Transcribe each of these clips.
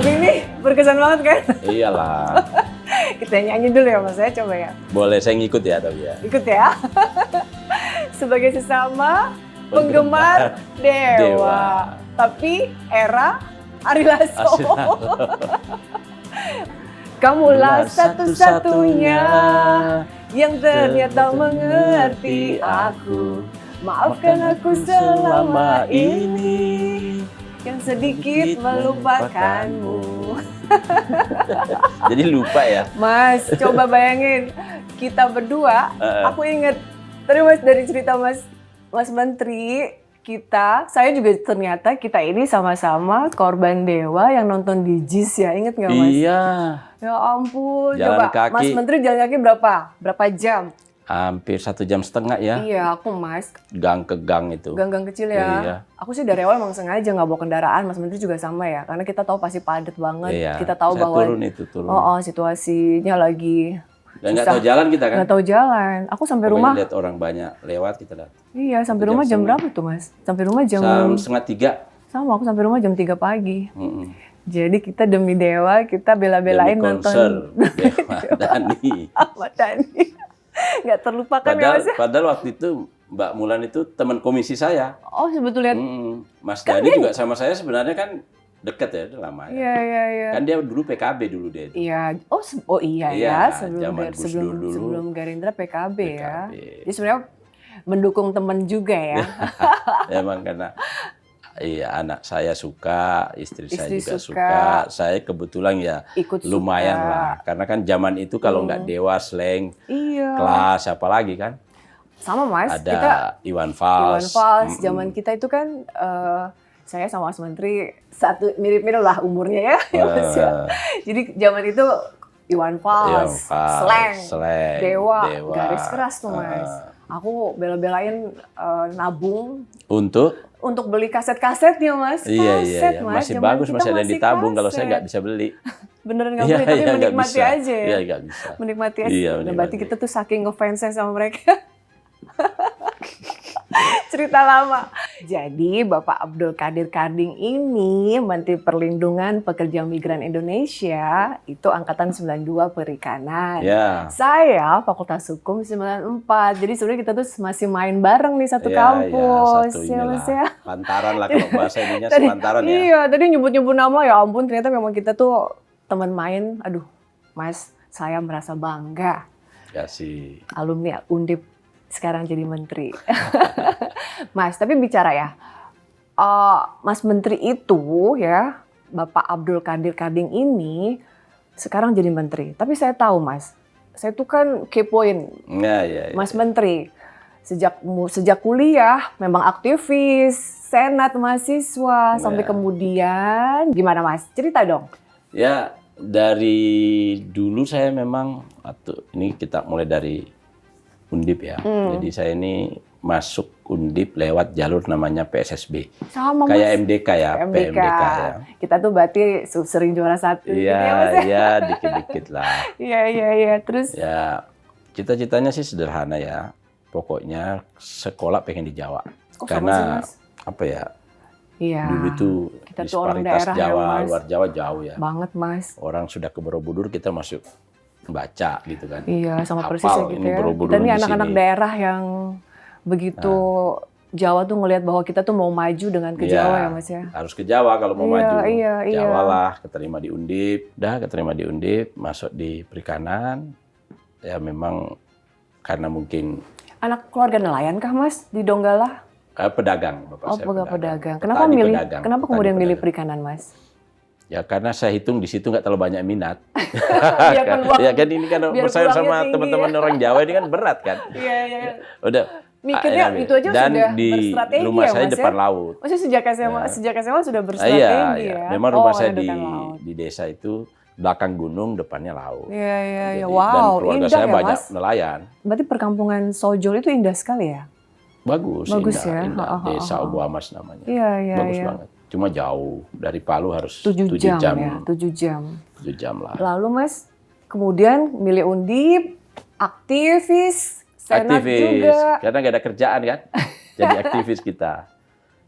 Lagu ini berkesan banget kan? Iyalah. Kita nyanyi dulu ya Mas ya, coba ya. Boleh saya ngikut ya tapi ya. Ikut ya. Sebagai sesama penggemar Dewa. Tapi era Ari Lasso. Kamulah satu-satunya yang ternyata mengerti aku. Maafkan aku selama ini yang sedikit melupakanmu. Jadi lupa ya. Mas, coba bayangin kita berdua. Aku inget tadi Mas dari cerita Mas Menteri kita. Saya juga ternyata kita ini sama-sama korban Dewa yang nonton di JIS ya. Ingat nggak Mas? Iya. Ya ampun. Jalan Coba kaki. Mas Menteri jalan kaki berapa? Berapa jam? Hampir 1,5 jam ya. Iya, aku Mas. Gang ke gang itu. Gang-gang kecil ya. Iya. Aku sih dari awal emang sengaja nggak bawa kendaraan. Mas Menteri juga sama ya. Karena kita tahu pasti padat banget. Iya. Kita tahu Saya bahwa turun. situasinya lagi Dan nggak susah. tahu jalan kita kan. Nggak tahu jalan. Aku sampai Pokoknya rumah. lihat orang banyak lewat kita lihat. Iya, sampai 1,5 rumah jam jam. berapa tuh Mas? Sampai rumah jam Setengah 3. sama. Aku sampai rumah jam 3 pagi. Mm-mm. Jadi kita demi Dewa, kita bela-belain Demi konser nonton Dewa Dhani. Ahmad Dhani. Nggak terlupakan ya Mas ya? Padahal waktu itu Mbak Mulan itu teman komisi saya. Oh sebetulnya. Mas Dhani juga sama saya sebenarnya kan dekat ya, udah lama ya. Iya. Kan dia dulu PKB dulu dia. Iya. Oh iya Iya, ya. zaman Gus Dur dulu. Sebelum Gerindra PKB ya. PKB. Jadi sebenarnya mendukung teman juga ya. Emang karena iya anak saya suka, istri saya Istri juga suka. suka. Saya kebetulan ya Ikut lumayan suka. lah. Karena kan zaman itu kalau nggak Dewa, Slank, Iya. Kelas, siapa lagi kan? Sama Mas. Ada Kita Iwan Iwan Fals. Fals, zaman kita itu kan saya sama Mas Menteri satu mirip-mirip lah umurnya ya, ya Mas ya. Jadi zaman itu Iwan Fals, Slank, Dewa, garis keras tuh Mas. Aku bela-belain nabung Untuk beli kaset-kasetnya Mas. iya. Mas. Masih Zaman bagus, kita masih ada yang ditabung. Kalau saya kaset. nggak bisa beli. Beneran nggak boleh, tapi nggak menikmati bisa. aja ya. Iya, nggak bisa. Menikmati aja. Iya, Nah, berarti menikmati. kita tuh saking ngefansnya sama mereka. Cerita lama. Jadi Bapak Abdul Qadir Karding ini Menteri Perlindungan Pekerja Migran Indonesia, itu angkatan 92 perikanan. Ya. Saya Fakultas Hukum 94. Jadi sebenarnya kita tuh masih main bareng nih satu Iya, kampus. satu Ya, inilah. Mas ya. Pantaran lah kalau bahasa ininya Tadi- sepantaran ya. Iya, tadi nyebut-nyebut nama ya ampun, ternyata memang kita tuh teman main. Aduh, Mas, saya merasa bangga. Ya sih. Alumni Undip sekarang jadi menteri. Mas, tapi bicara ya, Mas Menteri itu ya, Bapak Abdul Qadir Karding ini sekarang jadi menteri. Tapi saya tahu Mas, saya tuh kan kepoin Ya. Mas Menteri. Sejak kuliah memang aktivis, senat mahasiswa, sampai kemudian gimana Mas? Cerita dong. Ya, dari dulu saya memang ini kita mulai dari Undip ya. Jadi saya ini masuk Undip lewat jalur namanya PSSB. Sama Kayak Mas. MDK ya, MDK. PMDK ya. Kita tuh berarti sering juara satu gitu ya Mas. Iya, dikit-dikit lah. Iya. Terus Ya, cita-citanya sih sederhana ya. Pokoknya sekolah pengen di Jawa. kok sama Karena sih, Mas? apa ya? Iya. Dulu itu Kita tuh orang disparitas daerah ya, Jawa, Mas. luar Jawa jauh ya. Banget Mas. Orang sudah ke Borobudur, kita masuk baca gitu kan. Iya, sama Hafal, persis ya gitu ini ya. Borobudur Kita ini di anak-anak sini. daerah yang begitu Jawa tuh ngelihat bahwa kita tuh mau maju dengan ke Iya, Jawa ya Mas ya. Harus ke Jawa kalau mau Iya, maju. iya. Jawa lah, keterima di Undip. Keterima di Undip, masuk di perikanan. Ya memang karena mungkin Anak keluarga nelayan kah Mas di Donggala? pedagang. Bapak Oh, saya pedagang. Petani Kenapa pedagang, kenapa petani kemudian milih pedagang. perikanan Mas? Ya karena saya hitung di situ nggak terlalu banyak minat. Biar peluang- Ya kan ini kan biar bersaing peluangnya sama tinggi teman-teman ya. orang Jawa ini kan berat kan. Iya. Udah. Mikirnya enak. itu aja Dan sudah di berstrategi rumah ya, saya Mas, depan ya? laut. Maksudnya sejak SMA sudah berstrategi Iya. ya? Memang rumah Oh, saya ada dekat laut. di desa itu belakang gunung, depannya laut. Iya. Jadi, Wow, dan keluarga indah saya ya banyak Mas. nelayan. Berarti perkampungan Sojol itu indah sekali ya? Bagus Bagus indah, ya. indah. Ha, ha, Desa ha. Obuamas namanya. Iya. Bagus banget. Cuma jauh. Dari Palu harus 7 7 jam ya, 7 jam. 7 jam lah. Lalu Mas, kemudian milih Undip, aktivis, senat juga. Karena nggak ada kerjaan kan. Jadi aktivis kita.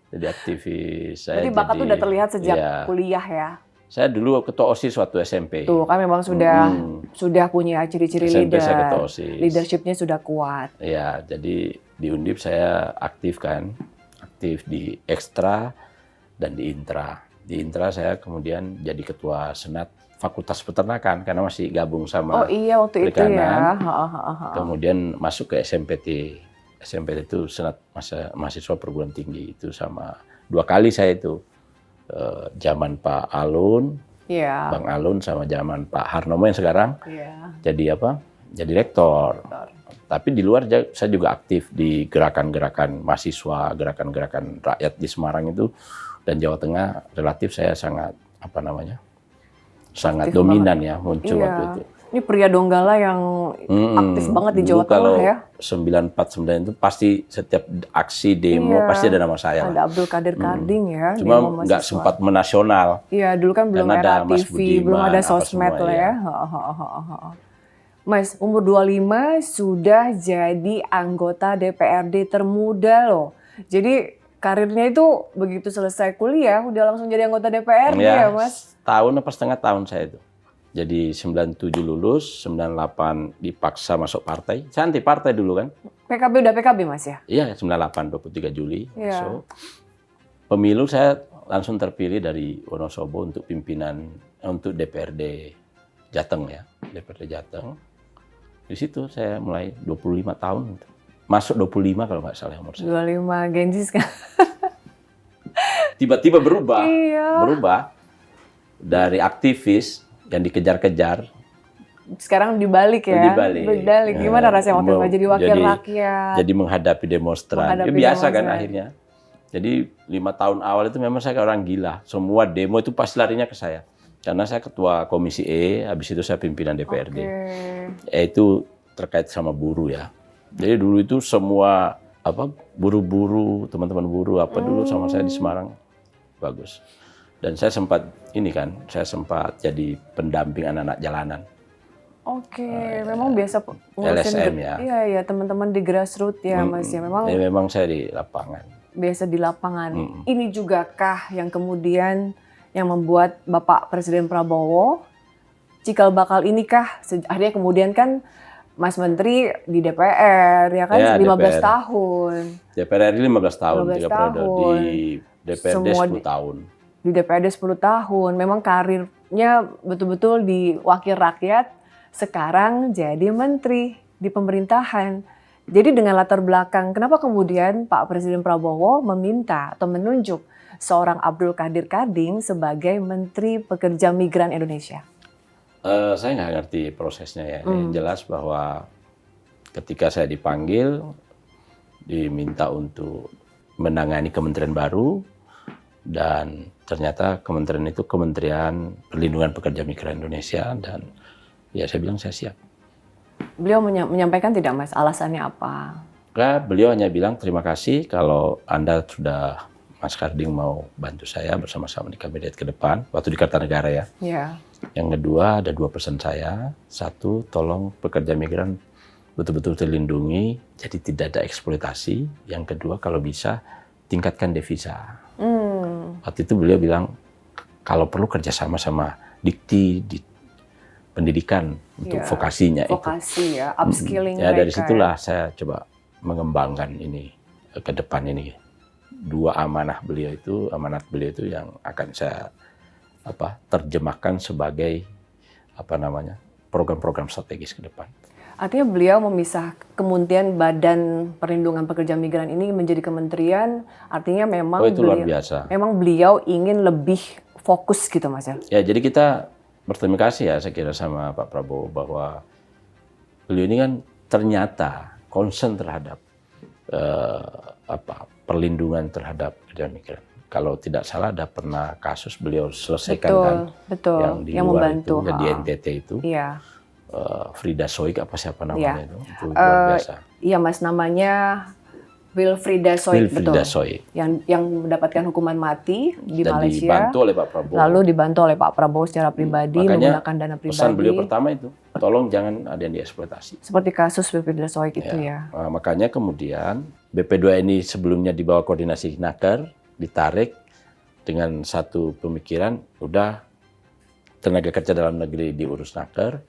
Jadi aktivis. Saya Berarti bakat tuh udah terlihat sejak iya. kuliah ya? Saya dulu ketua OSIS waktu SMP. Tuh kan memang sudah punya ciri-ciri SMP saya ketua OSIS. Leadership-nya sudah kuat. Ya, jadi di Undip saya aktif di Ekstra dan di Intra. Di Intra saya kemudian jadi ketua Senat Fakultas Peternakan karena masih gabung sama waktu itu ya. Kemudian masuk ke SMPT. SMPT itu Senat Mahasiswa Perguruan Tinggi itu sama 2 kali saya itu. Zaman Pak Alun, Bang Alun sama zaman Pak Harnomo yang sekarang jadi rektor. Tapi di luar saya juga aktif di gerakan-gerakan mahasiswa, gerakan-gerakan rakyat di Semarang itu dan Jawa Tengah relatif saya sangat sangat dominan ya muncul waktu itu. Ini pria Donggala yang aktif banget di Jawa Tengah ya. 949 itu pasti setiap aksi demo pasti ada nama saya. Ada Abdul Qadir Karding ya. Cuma nggak sempat menasional. Iya, dulu kan belum era TV, belum ada sosmed lah ya. Mas, umur 25 sudah jadi anggota DPRD termuda loh. Jadi karirnya itu begitu selesai kuliah udah langsung jadi anggota DPRD ya, Mas? Tahun apa setengah tahun saya itu. Jadi 97 lulus, 98 dipaksa masuk partai. Saya anti partai dulu kan. PKB udah PKB Mas ya? Iya, 98, 23 Juli. So, pemilu saya langsung terpilih dari Wonosobo untuk pimpinan, untuk DPRD Jateng ya. DPRD Jateng. Di situ saya mulai 25 tahun. Masuk 25 kalau nggak salah umur saya. 25 Genjis kan. Tiba-tiba berubah. Berubah. Dari aktivis yang dikejar-kejar. Sekarang dibalik ya. Dibalik. Gimana rasanya waktu itu jadi wakil rakyat? Jadi menghadapi demonstran. Biasa kan akhirnya. Jadi 5 tahun awal itu memang saya kayak orang gila. Semua demo itu pasti larinya ke saya. Karena saya ketua Komisi E, habis itu saya pimpinan DPRD. Itu terkait sama buruh ya. Jadi dulu itu semua buruh-buruh, teman-teman buruh dulu sama saya di Semarang bagus. Dan saya sempat jadi pendamping anak-anak jalanan. Memang biasa LSM ya. Iya, teman-teman di grassroots ya, Mas ya. Memang saya di lapangan. Biasa di lapangan. Ini juga kah yang kemudian yang membuat Bapak Presiden Prabowo cikal bakal ini kah? Akhirnya kemudian kan Mas Menteri di DPR ya kan 15 DPR. tahun. DPR RI 15 tahun, 3 periode. Di DPRD 10 tahun. Di DPRD 10 tahun. Memang karirnya betul-betul di wakil rakyat, sekarang jadi menteri di pemerintahan. Jadi dengan latar belakang, kenapa kemudian Pak Presiden Prabowo meminta atau menunjuk seorang Abdul Qadir Karding sebagai Menteri Pekerja Migran Indonesia? Saya nggak ngerti prosesnya ya. Yang jelas bahwa ketika saya dipanggil, diminta untuk menangani kementerian baru, dan ternyata kementerian itu Kementerian Perlindungan Pekerja Migran Indonesia, dan ya saya bilang saya siap. Beliau menyampaikan tidak Mas, alasannya apa? Beliau hanya bilang terima kasih kalau Anda sudah, Mas Karding mau bantu saya bersama-sama di kabinet ke depan, waktu di Kartanegara ya. Yang kedua ada 2 pesan saya. 1, tolong pekerja migran betul-betul terlindungi, jadi tidak ada eksploitasi. Yang kedua kalau bisa tingkatkan devisa. Waktu itu beliau bilang kalau perlu kerjasama sama Dikti di pendidikan untuk vokasinya itu. Vokasi ya, upskilling mereka. Dari situlah saya coba mengembangkan ini ke depan ini. 2 amanat beliau itu yang akan saya terjemahkan sebagai program-program strategis ke depan. Artinya beliau memisah kemudian Badan Perlindungan Pekerja Migran ini menjadi kementerian, artinya memang itu luar biasa. Memang beliau ingin lebih fokus gitu Mas ya. Ya, jadi kita berterima kasih ya saya kira sama Pak Prabowo bahwa beliau ini kan ternyata concern terhadap perlindungan terhadap pekerja migran. Kalau tidak salah ada pernah kasus beliau selesaikan betul. yang luar membantu itu, di NTT itu. Iya. Frida Soik siapa namanya itu luar biasa. Iya Mas, namanya Wilfrida Soik, betul. Soik. Yang mendapatkan hukuman mati di dan Malaysia. Dibantu oleh Pak Prabowo. Lalu dibantu oleh Pak Prabowo secara pribadi, menggunakan dana pribadi. Pesan beliau pertama itu, tolong jangan ada yang dieksploitasi. Seperti kasus Wilfrida Soik itu ya. Makanya kemudian BP2 ini sebelumnya di bawah koordinasi Naker, ditarik dengan satu pemikiran, udah tenaga kerja dalam negeri diurus Naker,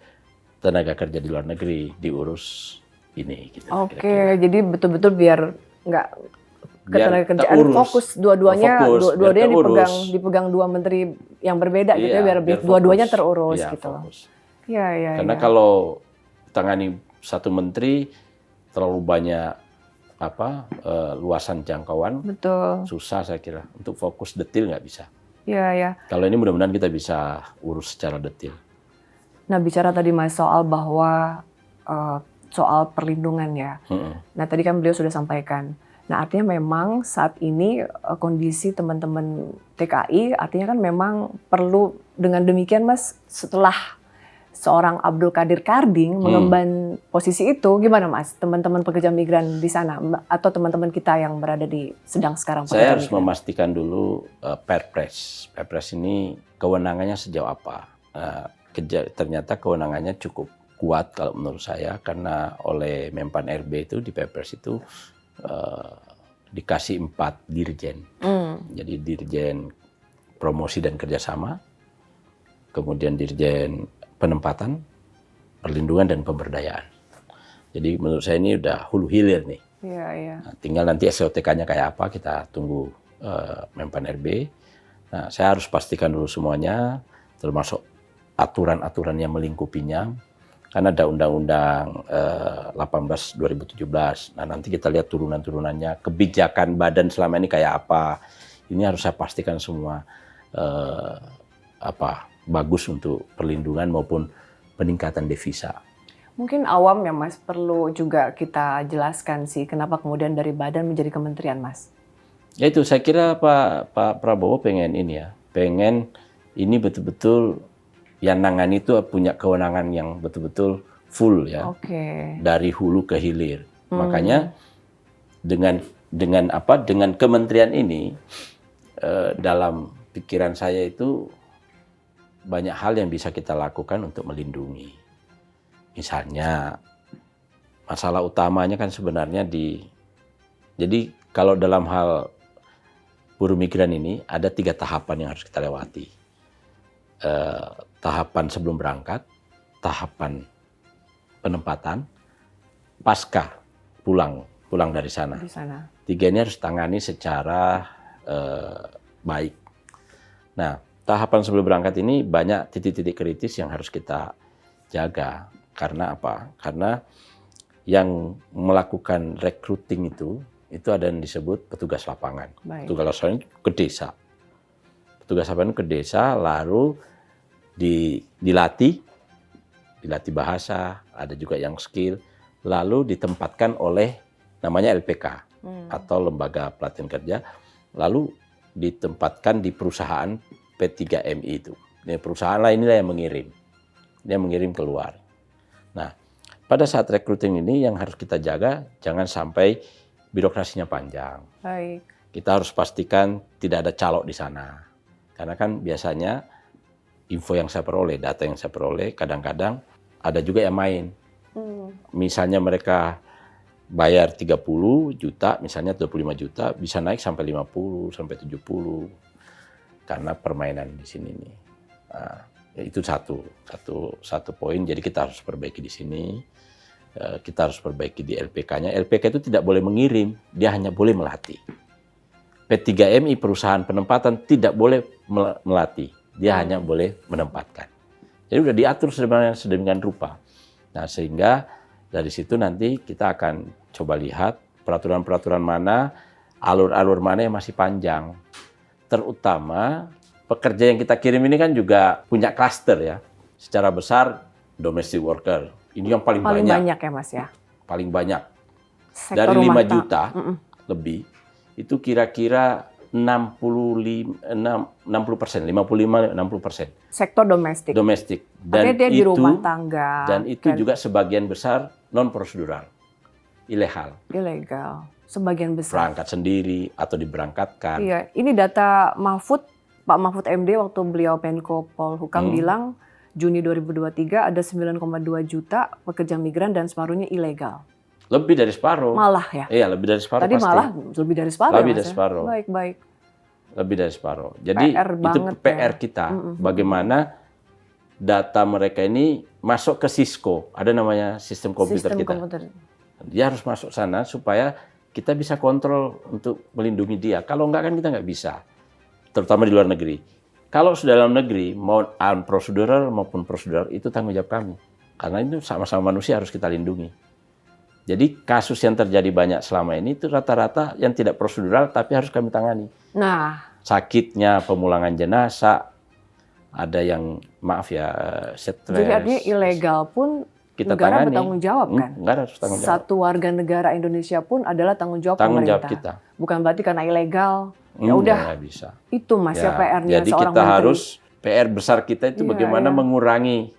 tenaga kerja di luar negeri diurus ini. Gitu, Oke, jadi betul-betul biar nggak ketenagakerjaan fokus dua-duanya dipegang dua menteri yang berbeda gitu ya, biar dua-duanya terurus gitu. Iya. Karena kalau tangani satu menteri terlalu banyak luasan jangkauan, betul. Susah saya kira untuk fokus detail nggak bisa. Iya. Kalau ini mudah-mudahan kita bisa urus secara detail. Nah, bicara tadi Mas soal bahwa soal perlindungan ya. Nah, tadi kan beliau sudah sampaikan. Nah, artinya memang saat ini kondisi teman-teman TKI artinya kan memang perlu dengan demikian Mas, setelah seorang Abdul Qadir Karding mengemban posisi itu, gimana Mas? Teman-teman pekerja migran di sana atau teman-teman kita yang berada di sedang sekarang saya harus memastikan dulu Perpres. Perpres ini kewenangannya sejauh apa? Ternyata kewenangannya cukup kuat kalau menurut saya, karena oleh Menpan RB itu di Perpres itu dikasih 4 dirjen. Jadi dirjen promosi dan kerjasama, kemudian dirjen penempatan, perlindungan dan pemberdayaan. Jadi menurut saya ini udah hulu hilir nih. Iya. Nah, tinggal nanti SOTK-nya kayak apa kita tunggu Menpan RB. Nah, saya harus pastikan dulu semuanya, termasuk aturan-aturan yang melingkupinya. Karena ada Undang-Undang 18 2017. Nah, nanti kita lihat turunan-turunannya, kebijakan badan selama ini kayak apa. Ini harus saya pastikan semua bagus untuk perlindungan maupun peningkatan devisa. Mungkin awam ya Mas, perlu juga kita jelaskan sih kenapa kemudian dari badan menjadi kementerian Mas. Ya itu saya kira Pak Prabowo pengen ini ya, pengen ini betul-betul yang nangani itu punya kewenangan yang betul-betul full ya, dari hulu ke hilir. Makanya dengan kementerian ini dalam pikiran saya itu banyak hal yang bisa kita lakukan untuk melindungi. Misalnya masalah utamanya kan sebenarnya jadi kalau dalam hal buruh migran ini ada 3 tahapan yang harus kita lewati. Tahapan sebelum berangkat, tahapan penempatan, pasca pulang dari sana. 3 ini harus tangani secara baik. Nah, tahapan sebelum berangkat ini banyak titik-titik kritis yang harus kita jaga. Karena apa? Karena yang melakukan recruiting itu ada yang disebut petugas lapangan. Petugas lapangan ke desa. Petugas lapangan ke desa lalu dilatih bahasa, ada juga yang skill, lalu ditempatkan oleh namanya LPK atau Lembaga Pelatihan Kerja, lalu ditempatkan di perusahaan P3MI itu. Ini perusahaan lainnya yang mengirim, dia mengirim keluar. Nah, pada saat recruiting ini yang harus kita jaga, jangan sampai birokrasinya panjang. Baik. Kita harus pastikan tidak ada calok di sana, karena kan biasanya info yang saya peroleh, data yang saya peroleh, kadang-kadang ada juga yang main. Misalnya mereka bayar 30 juta, misalnya 25 juta, bisa naik sampai 50, sampai 70. Karena permainan di sini nih. Nah, itu satu poin, jadi kita harus perbaiki di sini. Kita harus perbaiki di LPK-nya. LPK itu tidak boleh mengirim, dia hanya boleh melatih. P3MI, perusahaan penempatan, tidak boleh melatih. Dia hanya boleh menempatkan. Jadi udah diatur sebenarnya sedemikian rupa. Nah, sehingga dari situ nanti kita akan coba lihat peraturan-peraturan mana, alur-alur mana yang masih panjang. Terutama pekerja yang kita kirim ini kan juga punya klaster ya. Secara besar domestic worker. Ini yang paling banyak. Paling banyak ya Mas ya? Paling banyak. Sektor dari 5 juta lebih, itu kira-kira 60%. Sektor domestik. Dan dia di rumah tangga. Dan itu juga sebagian besar non prosedural, ilegal. Sebagian besar. Berangkat sendiri atau diberangkatkan. Iya, ini data Pak Mahfud MD waktu beliau Menko Polhukam bilang Juni 2023 ada 9,2 juta pekerja migran dan separuhnya ilegal. Lebih dari separuh. Malah ya? Iya, lebih dari separuh. Tadi pasti. malah lebih dari separuh. Lebih dari separuh. Baik. Lebih dari separuh. Jadi PR itu PR ya. kita. Bagaimana data mereka ini masuk ke Cisco, ada namanya sistem komputer kita. Dia harus masuk sana supaya kita bisa kontrol untuk melindungi dia. Kalau enggak kan kita nggak bisa, terutama di luar negeri. Kalau sudah dalam negeri, mau unprocedural maupun procedural, itu tanggung jawab kami. Karena itu sama-sama manusia harus kita lindungi. Jadi kasus yang terjadi banyak selama ini itu rata-rata yang tidak prosedural tapi harus kami tangani. Nah, sakitnya, pemulangan jenazah, ada yang maaf ya stres. Jadi artinya ilegal pun kita negara tangani. Bertanggung jawab kan? Negara harus tanggung jawab. Satu warga negara Indonesia pun adalah tanggung jawab pemerintah. Jawab kita. Bukan berarti karena ilegal. Ya udah. Nggak bisa. Itu Mas ya PR-nya jadi seorang kita menteri. harus PR besar kita itu bagaimana mengurangi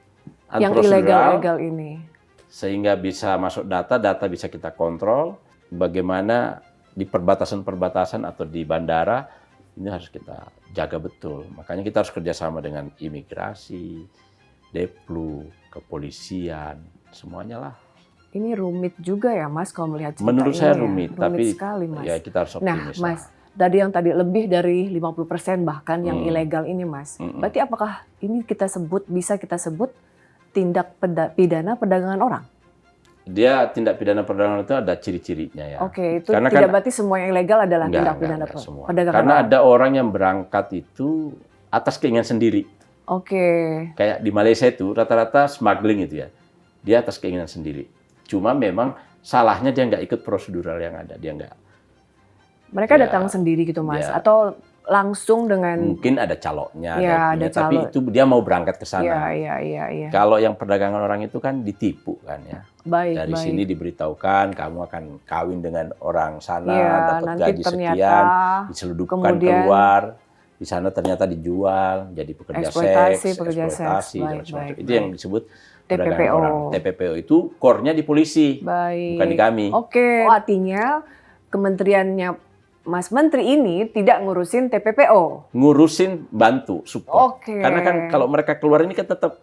yang ilegal-ilegal ini. Sehingga bisa masuk data bisa kita kontrol. Bagaimana di perbatasan-perbatasan atau di bandara ini harus kita jaga betul. Makanya kita harus kerjasama dengan imigrasi, Deplu, kepolisian, semuanya lah. Ini rumit juga ya Mas kalau melihat cerita menurut ini. Saya rumit, tapi sekali, Mas. Ya kita harus optimis. Nah Mas, tadi yang tadi lebih dari 50% bahkan yang ilegal ini Mas. Berarti apakah ini bisa kita sebut tindak pidana perdagangan orang? Dia tindak pidana perdagangan itu ada ciri-cirinya ya. Oke, itu karena tidak berarti semua yang ilegal adalah tindak pidana perdagangan. Karena ada orang yang berangkat itu atas keinginan sendiri. Oke. Kayak di Malaysia itu rata-rata smuggling itu ya. Dia atas keinginan sendiri. Cuma memang salahnya dia nggak ikut prosedural yang ada. Dia nggak. Mereka datang sendiri gitu Mas? Atau langsung dengan mungkin ada calonnya, ada tapi itu dia mau berangkat ke sana. Iya. Kalau yang perdagangan orang itu kan ditipu kan ya. Dari sini diberitahukan kamu akan kawin dengan orang sana, dapat gaji ternyata, sekian, diseludupkan keluar, di sana ternyata dijual, jadi pekerja seks, eksploitasi dan sebagainya. Itu yang disebut perdagangan orang. TPPO itu core-nya di polisi, bukan di kami. Oke. Artinya kementeriannya Mas Menteri ini tidak ngurusin TPPO. Ngurusin bantu, support. Karena kan kalau mereka keluar ini kan tetap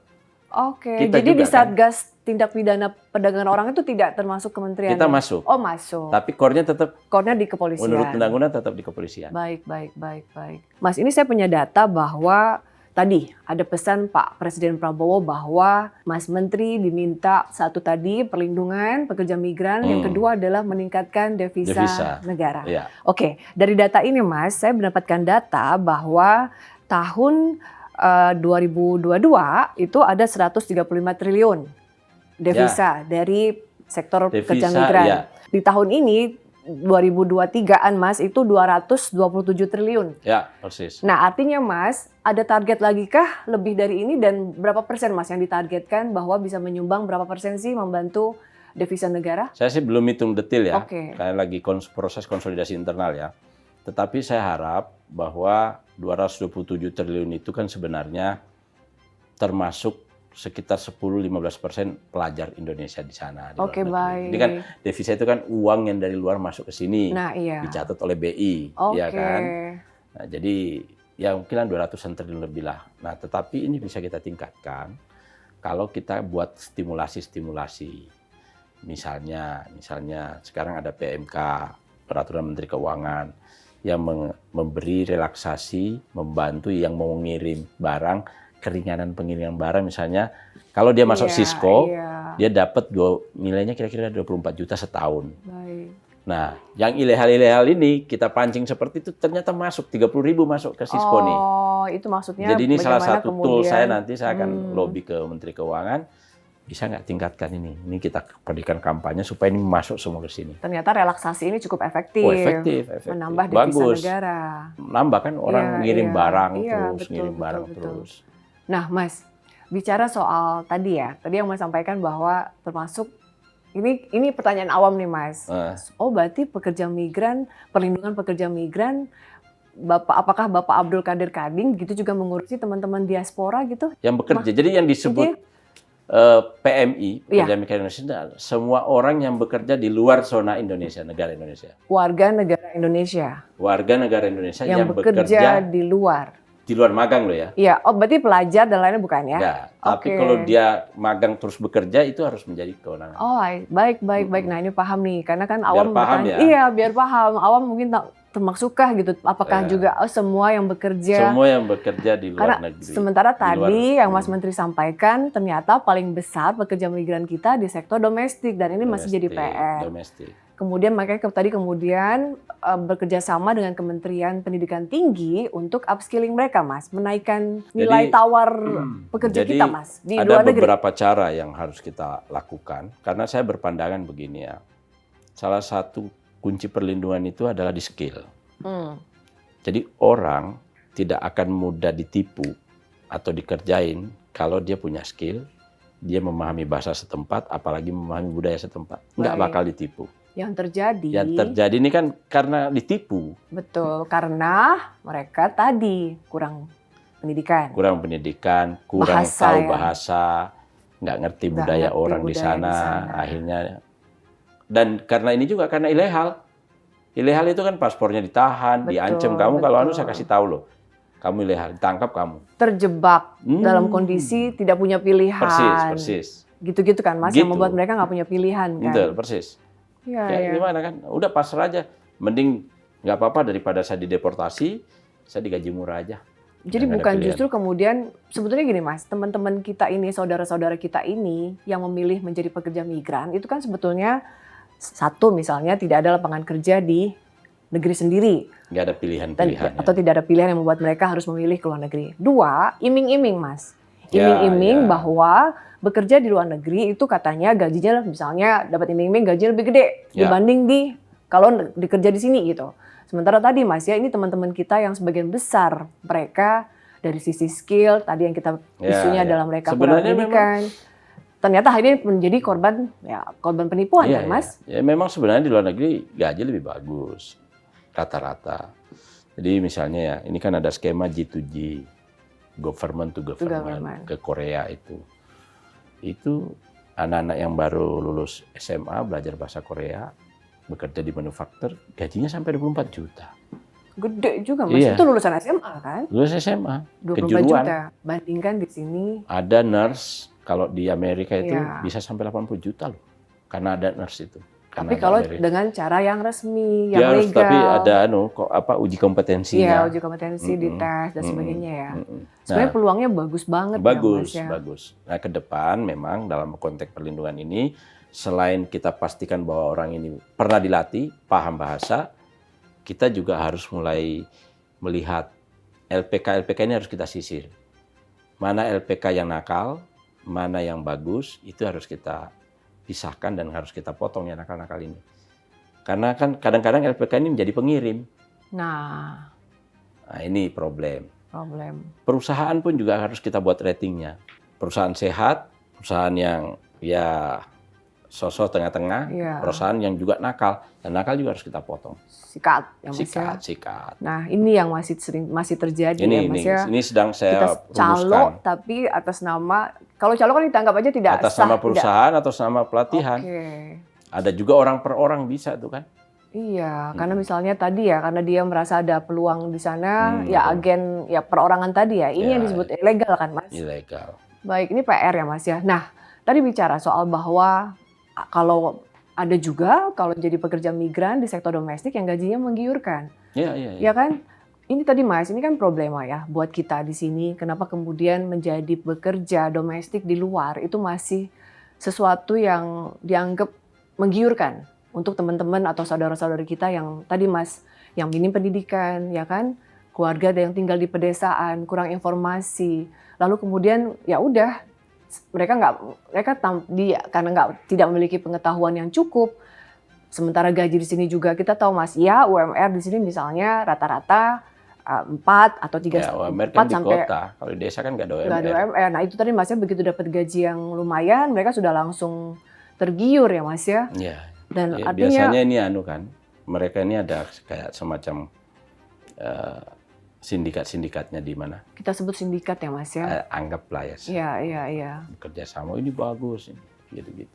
jadi di Satgas Tindak Pidana Perdagangan Orang itu tidak termasuk kementerian. Kita masuk. Oh, masuk. Tapi core-nya tetap di kepolisian. Menurut undang-undang tetap di kepolisian. Baik. Mas, ini saya punya data bahwa tadi ada pesan Pak Presiden Prabowo bahwa Mas Menteri diminta satu tadi perlindungan pekerja migran, yang kedua adalah meningkatkan devisa negara. Ya. Oke, dari data ini Mas, saya mendapatkan data bahwa tahun 2022 itu ada 135 triliun devisa dari sektor pekerja migran. Ya. Di tahun ini 2023-an Mas itu 227 triliun. Ya, persis. Nah, artinya Mas, ada target lagi kah lebih dari ini dan berapa persen Mas yang ditargetkan bahwa bisa menyumbang berapa persen sih membantu devisa negara? Saya sih belum hitung detail ya. Karena lagi proses konsolidasi internal ya. Tetapi saya harap bahwa 227 triliun itu kan sebenarnya termasuk sekitar 10-15% pelajar Indonesia di sana. Baik. Jadi kan devisa itu kan uang yang dari luar masuk ke sini, dicatat oleh BI, ya kan. Nah, jadi ya mungkin 200-an triliun lebih lah. Nah, tetapi ini bisa kita tingkatkan kalau kita buat stimulasi. Misalnya sekarang ada PMK, Peraturan Menteri Keuangan, yang memberi relaksasi, membantu yang mau mengirim barang, keringanan pengiriman barang misalnya, kalau dia masuk Cisco, dia dapat nilainya kira-kira 24 juta setahun. Nah, yang ilegal ini kita pancing seperti itu ternyata masuk 30.000 masuk ke Cisco nih. Oh, itu maksudnya. Jadi ini salah satu tool saya nanti saya akan lobby ke Menteri Keuangan. Bisa nggak tingkatkan ini? Ini kita berikan kampanye supaya ini masuk semua ke sini. Ternyata relaksasi ini cukup efektif. Efektif. Menambah devisa negara. Nambah kan orang ngirim barang terus. Nah, Mas, bicara soal tadi yang Mas sampaikan bahwa termasuk ini pertanyaan awam nih, Mas. Oh, berarti perlindungan pekerja migran, apakah Bapak Abdul Qadir Kading gitu juga mengurusi teman-teman diaspora gitu? Yang bekerja. Jadi yang disebut PMI, pekerja migran Indonesia, semua orang yang bekerja di luar zona Indonesia, negara Indonesia. Warga negara Indonesia. Warga negara Indonesia yang bekerja di luar. Di luar magang loh ya. Iya, berarti pelajar dan lainnya bukan ya? Ya, tapi kalau dia magang terus bekerja itu harus menjadi kewenangan. Oh, baik. Nah, ini paham nih, karena kan awam paham ya? Iya, biar paham. Awam mungkin termaksudkah gitu? Apakah juga semua yang bekerja? Semua yang bekerja di luar negeri. Sementara tadi yang Mas Menteri sampaikan ternyata paling besar pekerja migran kita di sektor domestik dan ini masih jadi PR. Kemudian makanya kemudian bekerja sama dengan Kementerian Pendidikan Tinggi untuk upskilling mereka, Mas, menaikkan nilai tawar pekerja kita, Mas, di luar negeri. Ada beberapa cara yang harus kita lakukan karena saya berpandangan begini ya. Salah satu kunci perlindungan itu adalah di skill. Jadi orang tidak akan mudah ditipu atau dikerjain kalau dia punya skill, dia memahami bahasa setempat, apalagi memahami budaya setempat. Nggak bakal ditipu. Yang terjadi ini kan karena ditipu. Betul, karena mereka tadi kurang pendidikan. Kurang tahu bahasa, nggak ngerti budaya orang di sana. Akhirnya, dan karena ini juga karena ilegal. Ilegal itu kan paspornya ditahan, diancam kamu kalau saya kasih tahu loh. Kamu ilegal, ditangkap kamu. Terjebak dalam kondisi tidak punya pilihan. Persis. Gitu-gitu kan, Mas, yang membuat mereka nggak punya pilihan kan. Betul, persis. Ya, gimana kan? Udah pasrah aja. Mending nggak apa-apa daripada saya dideportasi, saya digaji murah aja. Jadi bukan justru kemudian, sebetulnya gini Mas, teman-teman kita ini, saudara-saudara kita ini yang memilih menjadi pekerja migran, itu kan sebetulnya satu misalnya tidak ada lapangan kerja di negeri sendiri. Nggak ada pilihan-pilihan. Atau tidak ada pilihan yang membuat mereka harus memilih ke luar negeri. Dua, iming-iming Mas. Iming-iming bahwa bekerja di luar negeri itu katanya gajinya misalnya dapat iming-iming gaji lebih gede dibanding kalau dikerja di sini gitu. Sementara tadi Mas ya, ini teman-teman kita yang sebagian besar mereka dari sisi skill tadi yang kita isunya adalah mereka kurang pendidikan. Ternyata akhirnya menjadi korban penipuan kan Mas? Ya memang sebenarnya di luar negeri gaji lebih bagus rata-rata. Jadi misalnya ya ini kan ada skema G2G, government to government. Ke Korea itu anak-anak yang baru lulus SMA belajar bahasa Korea, bekerja di manufaktur, gajinya sampai 24 juta. Gede juga Mas, itu lulusan SMA kan? Lulusan SMA, 24 kejuruan. Juta, bandingkan di sini. Ada nurse, kalau di Amerika itu bisa sampai 80 juta loh, karena ada nurse itu. Tapi kalau dengan cara yang resmi, yang legal. Tapi ada uji kompetensinya. Iya, uji kompetensi, dites dan sebagainya ya. Sebenarnya peluangnya bagus banget bagus, ya Mas ya. Bagus. Nah ke depan memang dalam konteks perlindungan ini, selain kita pastikan bahwa orang ini pernah dilatih, paham bahasa, kita juga harus mulai melihat LPK ini harus kita sisir. Mana LPK yang nakal, mana yang bagus, itu harus kita pisahkan dan harus kita potong ya nakal-nakal ini. Karena kan kadang-kadang LPK ini menjadi pengirim. Nah ini problem. Perusahaan pun juga harus kita buat ratingnya. Perusahaan sehat, perusahaan yang sosok tengah-tengah, perusahaan yang juga nakal. Dan nakal juga harus kita potong. Sikat. Nah ini yang masih terjadi Mas ya. Ini sedang saya rumuskan. Calo tapi atas nama, kalau calo kan ditanggap aja tidak atas sah. Nama perusahaan, atas nama pelatihan. Ada juga orang per orang bisa tuh kan. Iya, karena misalnya tadi ya, karena dia merasa ada peluang di sana, agen perorangan tadi ya, ini yang disebut ilegal kan Mas? Ilegal. Baik, ini PR ya Mas ya. Nah, tadi bicara soal bahwa kalau ada juga kalau jadi pekerja migran di sektor domestik yang gajinya menggiurkan. Iya. Ya kan? Ini tadi Mas, ini kan problema ya buat kita di sini. Kenapa kemudian menjadi bekerja domestik di luar itu masih sesuatu yang dianggap menggiurkan untuk teman-teman atau saudara-saudari kita yang tadi Mas, yang minim pendidikan, ya kan? Keluarga ada yang tinggal di pedesaan, kurang informasi. Lalu kemudian ya udah, karena tidak memiliki pengetahuan yang cukup. Sementara gaji di sini juga kita tahu Mas, ya UMR di sini misalnya rata-rata 4 atau 3 UMR kan di kota, kalau di desa kan nggak ada UMR. Nggak ada UMR. Nah itu tadi Masnya begitu dapat gaji yang lumayan, mereka sudah langsung tergiur ya Mas ya. Iya. Dan artinya biasanya ini mereka ini ada kayak semacam sindikat-sindikatnya di mana? Kita sebut sindikat ya Mas ya. Anggaplah ya. Iya. Bekerja sama ini bagus ini, gitu-gitu.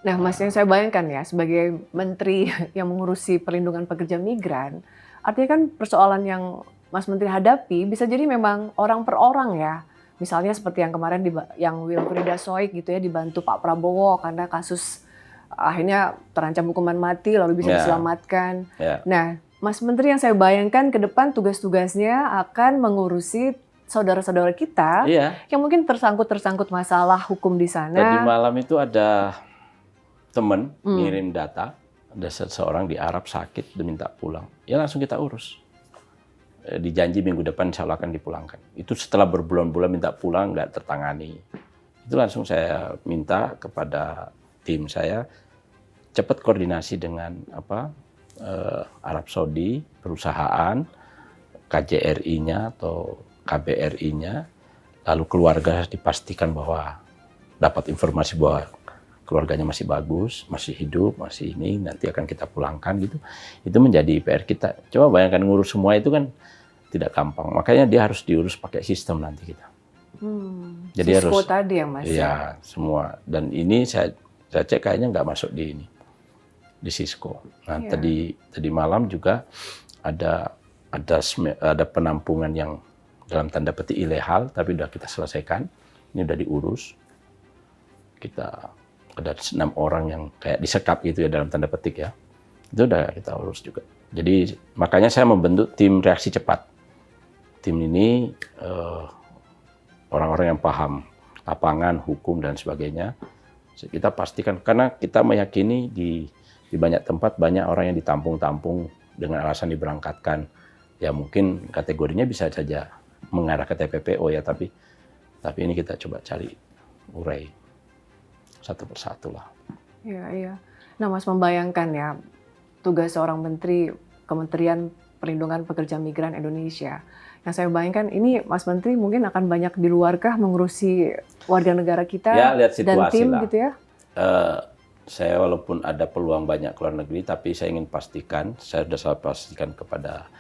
Nah Mas, yang saya bayangkan ya sebagai menteri yang mengurusi perlindungan pekerja migran, artinya kan persoalan yang Mas Menteri hadapi bisa jadi memang orang per orang ya. Misalnya seperti yang kemarin yang Wilfrieda Soik gitu ya, dibantu Pak Prabowo karena kasus akhirnya terancam hukuman mati lalu bisa diselamatkan. Nah, Mas Menteri, yang saya bayangkan ke depan tugas-tugasnya akan mengurusi saudara-saudara kita yang mungkin tersangkut masalah hukum di sana. Tadi malam itu ada teman ngirim data, ada seseorang di Arab sakit dan minta pulang. Ya langsung kita urus. Dijanji minggu depan insya Allah akan dipulangkan. Itu setelah berbulan-bulan minta pulang nggak tertangani. Itu langsung saya minta kepada tim saya cepat koordinasi dengan Arab Saudi, perusahaan, KJRI-nya atau KBRI-nya, lalu keluarga dipastikan bahwa dapat informasi bahwa keluarganya masih bagus, masih hidup, masih ini, nanti akan kita pulangkan gitu. Itu menjadi PR kita. Coba bayangkan ngurus semua itu kan tidak gampang. Makanya dia harus diurus pakai sistem nanti kita. Jadi Cisco harus tadi ya Mas? Ya, semua. Dan ini saya cek kayaknya nggak masuk di Cisco. Nah, tadi malam juga ada penampungan yang dalam tanda petik ilegal, tapi udah kita selesaikan. Ini udah diurus. Kita ada 6 orang yang kayak disekap gitu ya dalam tanda petik ya. Itu udah kita urus juga. Jadi makanya saya membentuk tim reaksi cepat. Tim ini orang-orang yang paham lapangan, hukum dan sebagainya. Kita pastikan karena kita meyakini di banyak tempat banyak orang yang ditampung-tampung dengan alasan diberangkatkan. Ya mungkin kategorinya bisa saja mengarah ke TPPO ya, tapi ini kita coba cari urai satu persatu lah. Iya. Nah, Mas membayangkan ya tugas seorang menteri Kementerian Perlindungan Pekerja Migran Indonesia. Yang saya bayangkan ini Mas Menteri mungkin akan banyak di luarkah mengurusi warga negara kita ya, lihat situasi dan tim lah. gitu ya? Saya walaupun ada peluang banyak ke luar negeri, tapi saya ingin pastikan, saya sudah pastikan kepada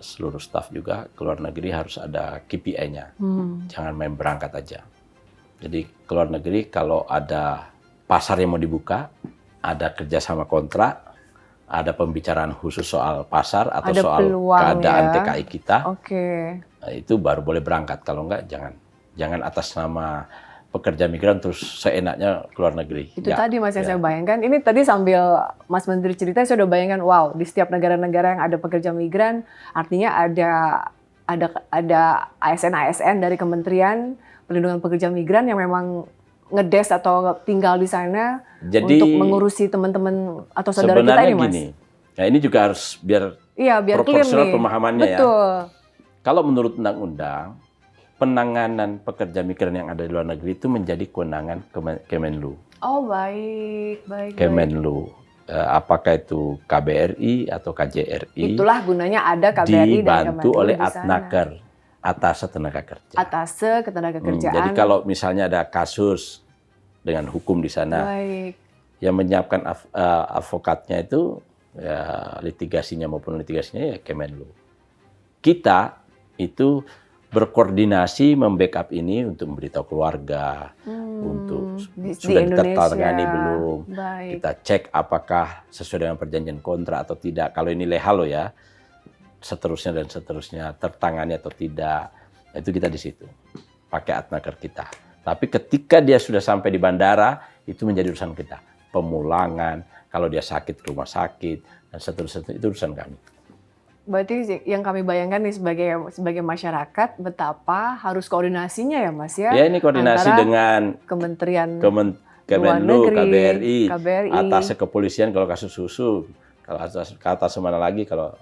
seluruh staf juga, ke luar negeri harus ada KPI-nya. Jangan main berangkat aja. Jadi ke luar negeri kalau ada pasar yang mau dibuka, ada kerjasama kontrak, ada pembicaraan khusus soal pasar atau ada soal keadaan TKI kita, nah, itu baru boleh berangkat. Kalau enggak, jangan atas nama pekerja migran terus seenaknya ke luar negeri. Itu tadi Mas yang saya bayangkan. Ini tadi sambil Mas Menteri cerita, saya udah bayangkan, wow, di setiap negara-negara yang ada pekerja migran, artinya ada ASN dari Kementerian Perlindungan Pekerja Migran yang memang ngedes atau tinggal di sana. Jadi, untuk mengurusi teman-teman atau saudara kita ini, Mas. Gini, nah ini juga harus biar clear proporsional pemahamannya. Betul. Ya. Kalau menurut undang-undang, penanganan pekerja migran yang ada di luar negeri itu menjadi kewenangan Kemenlu. Oh, baik. Kemenlu. Apakah itu KBRI atau KJRI? Itulah gunanya ada KBRI dan Kemenlu dibantu oleh Atnaker, Atase Tenaga Kerja. Atase Ketenagakerjaan. Jadi kalau misalnya ada kasus dengan hukum di sana, yang menyiapkan advokatnya itu ya litigasinya ya Kemenlu. Kita itu berkoordinasi membackup ini untuk memberitahu keluarga, untuk sudah ditandatangani belum, kita cek apakah sesuai dengan perjanjian kontrak atau tidak. Kalau ini legal loh ya, seterusnya tertangani atau tidak, itu kita di situ pakai Atnaker kita. Tapi ketika dia sudah sampai di bandara, itu menjadi urusan kita. Pemulangan, kalau dia sakit ke rumah sakit dan seterusnya, itu urusan kami. Berarti yang kami bayangkan nih sebagai masyarakat, betapa harus koordinasinya ya Mas ya? Ya, ini koordinasi dengan Kementerian Kemenlu, KBRI, Atase kepolisian kalau kasus susu, kalau atas mana lagi kalau.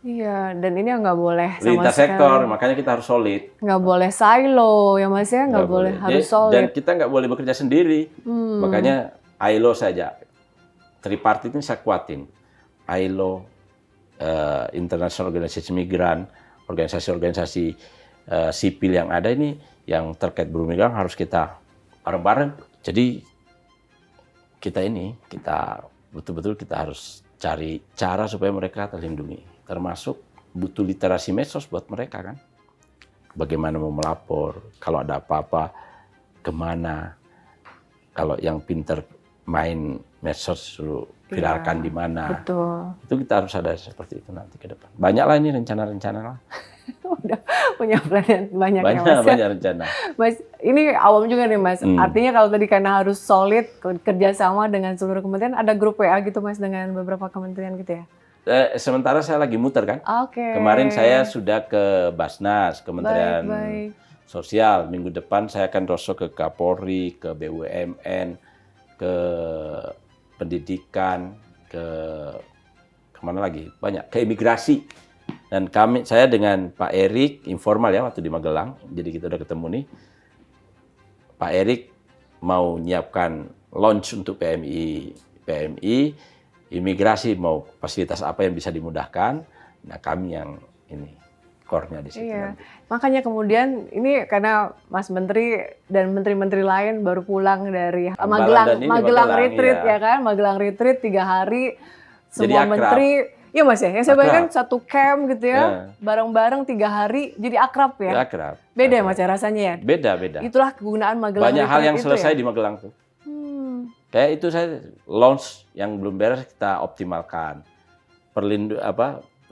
Iya, dan ini nggak boleh sama lintas sektor, makanya kita harus solid. Nggak boleh silo ya Mas ya, nggak boleh, harus solid. Dan kita nggak boleh bekerja sendiri. Makanya ILO saja, tripartit ini saya kuatin. ILO, International Organization Migran, organisasi-organisasi sipil yang ada ini, yang terkait buruh migran harus kita bareng-bareng. Jadi kita betul-betul kita harus cari cara supaya mereka terlindungi. Termasuk butuh literasi medsos buat mereka kan. Bagaimana mau melapor, kalau ada apa-apa, kemana. Kalau yang pinter main medsos suruh viralkan di mana. Betul. Itu kita harus ada seperti itu nanti ke depan. Banyaklah ini rencana-rencana lah. Udah punya plan banyak ya Mas. Banyak rencana. Mas, ini awam juga nih Mas. Artinya kalau tadi karena harus solid kerjasama dengan seluruh kementerian, ada grup WA gitu Mas dengan beberapa kementerian gitu ya? Sementara saya lagi muter kan. Oke. Kemarin saya sudah ke Basnas, Kementerian Baik. Sosial. Minggu depan saya akan rosok ke Kapolri, ke BUMN, ke pendidikan, ke kemana lagi? Banyak, ke imigrasi. Dan saya dengan Pak Erik, informal ya waktu di Magelang, jadi kita udah ketemu nih. Pak Erik mau nyiapkan launch untuk PMI, imigrasi mau fasilitas apa yang bisa dimudahkan. Nah kami yang ini core-nya di situ. Iya. Makanya kemudian ini karena Mas Menteri dan menteri-menteri lain baru pulang dari Magelang retreat ya kan, Magelang retreat 3 hari, semua menteri. Iya Mas ya, yang saya bayangkan satu camp gitu ya, bareng-bareng 3 hari jadi akrab ya. Akrab. Beda ya Mas ya rasanya ya. Beda. Itulah kegunaan Magelang Banyak hal yang itu selesai ya? di Magelang tuh. Kayak itu saya launch yang belum beres kita optimalkan.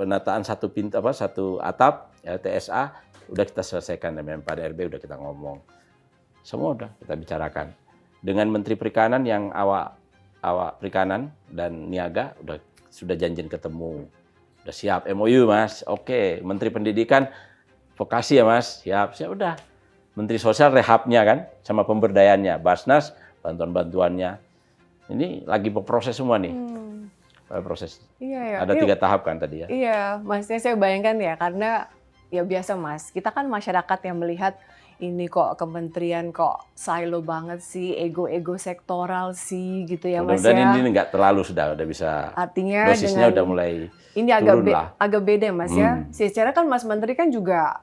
Penataan satu atap LTSA udah kita selesaikan dengan Pak DRB, udah kita ngomong. Semua udah kita bicarakan. Dengan Menteri Perikanan yang awak perikanan dan niaga sudah janjian ketemu. Udah siap MOU Mas. Oke, Menteri Pendidikan vokasi ya Mas. Siap. Udah. Menteri Sosial rehabnya kan sama pemberdayaannya, Basnas bantuan-bantuannya. Ini lagi berproses semua nih. Proses. Iya. Ada 3 tahap kan tadi ya. Iya, maksudnya saya bayangkan ya karena ya biasa Mas, kita kan masyarakat yang melihat ini kok kementerian kok silo banget sih, ego-ego sektoral sih gitu ya Mas ya. Dan ini nggak terlalu udah bisa. Artinya dosisnya udah mulai ini turun lah. agak beda Mas ya. Secara kan Mas Menteri kan juga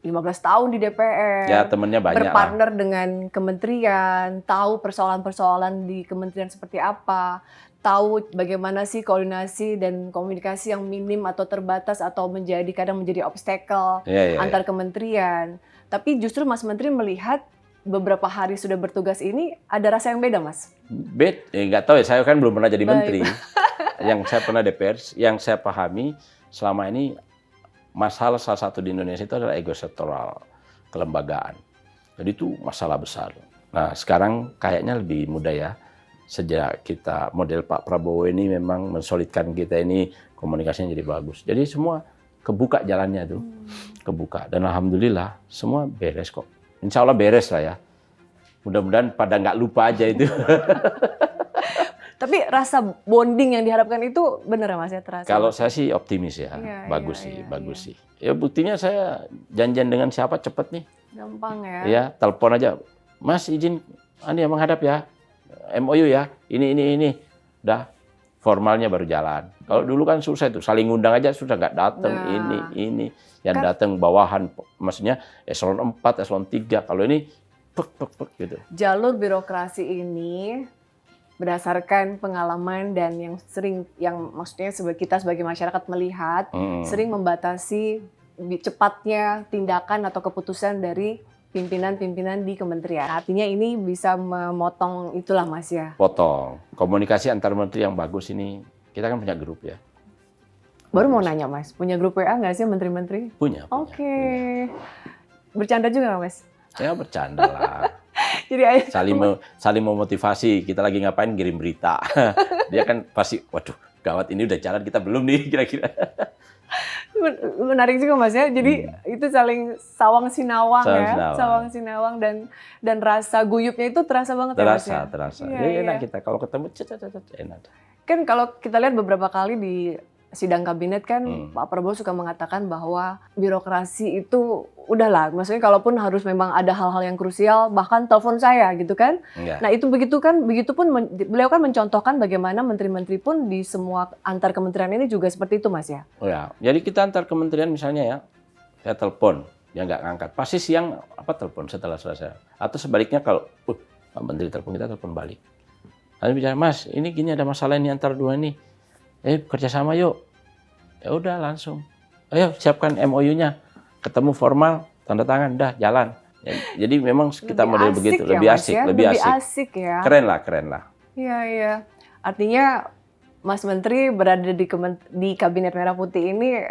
15 tahun di DPR. Ya temennya banyak berpartner dengan kementerian, tahu persoalan-persoalan di kementerian seperti apa. Tahu bagaimana sih koordinasi dan komunikasi yang minim atau terbatas atau kadang menjadi obstacle antar kementerian. Tapi justru Mas Menteri melihat beberapa hari sudah bertugas ini ada rasa yang beda Mas? Nggak tahu ya, saya kan belum pernah jadi menteri. Yang saya pernah DPR, yang saya pahami selama ini masalah salah satu di Indonesia itu adalah ego sektoral kelembagaan. Jadi itu masalah besar. Nah sekarang kayaknya lebih mudah ya. Sejak kita model Pak Prabowo ini memang mensolidkan kita ini komunikasinya jadi bagus. Jadi semua kebuka jalannya tuh, kebuka. Dan alhamdulillah semua beres kok. Insya Allah beres lah ya. Mudah-mudahan pada nggak lupa aja itu. Tapi rasa bonding yang diharapkan itu benar Mas ya terasa? Kalau saya sih optimis ya, bagus sih. Ya buktinya saya janjian dengan siapa cepet nih. Gampang ya. Ya telepon aja, Mas izin Anda yang menghadap ya. MOU ya, ini. Udah, formalnya baru jalan. Kalau dulu kan susah itu, saling ngundang aja susah, nggak datang, ini. Yang kan, datang bawahan, maksudnya eselon 4, eselon 3. Kalau ini, gitu. Jalur birokrasi ini, berdasarkan pengalaman dan yang maksudnya kita sebagai masyarakat melihat, sering membatasi cepatnya tindakan atau keputusan dari pimpinan-pimpinan di kementerian. Artinya ini bisa memotong itulah Mas ya. Potong. Komunikasi antar menteri yang bagus ini, kita kan punya grup ya. Baru mau nanya Mas, punya grup WA nggak sih menteri-menteri? Punya. Oke. Bercanda juga nggak Mas? Ya bercanda lah. Jadi saling memotivasi. Kita lagi ngapain, kirim berita. Dia kan pasti, waduh gawat ini udah jalan, kita belum nih kira-kira. Menarik juga Mas ya. Jadi itu saling sawang sinawang dan rasa guyupnya itu terasa banget ya Mas ya. Terasa. Ya enak kita kalau ketemu enak. Kan kalau kita lihat beberapa kali di sidang kabinet kan Pak Prabowo suka mengatakan bahwa birokrasi itu udahlah, maksudnya kalaupun harus memang ada hal-hal yang krusial bahkan telepon saya gitu kan. Nah itu begitupun beliau kan mencontohkan bagaimana menteri-menteri pun di semua antar kementerian ini juga seperti itu Mas ya. Oh ya, jadi kita antar kementerian misalnya ya, saya telepon dia nggak ngangkat, pasti siang telepon setelah selesai. Atau sebaliknya kalau Pak Menteri telepon, kita telepon balik. Lalu bicara, Mas ini gini ada masalah ini antar dua nih. Kerjasama yuk. Ya udah langsung. Ayo siapkan MOU-nya. Ketemu formal, tanda tangan, dah jalan. Jadi memang kita model begitu, lebih asik ya. Keren lah. Iya. Artinya Mas Menteri berada di Kabinet Merah Putih ini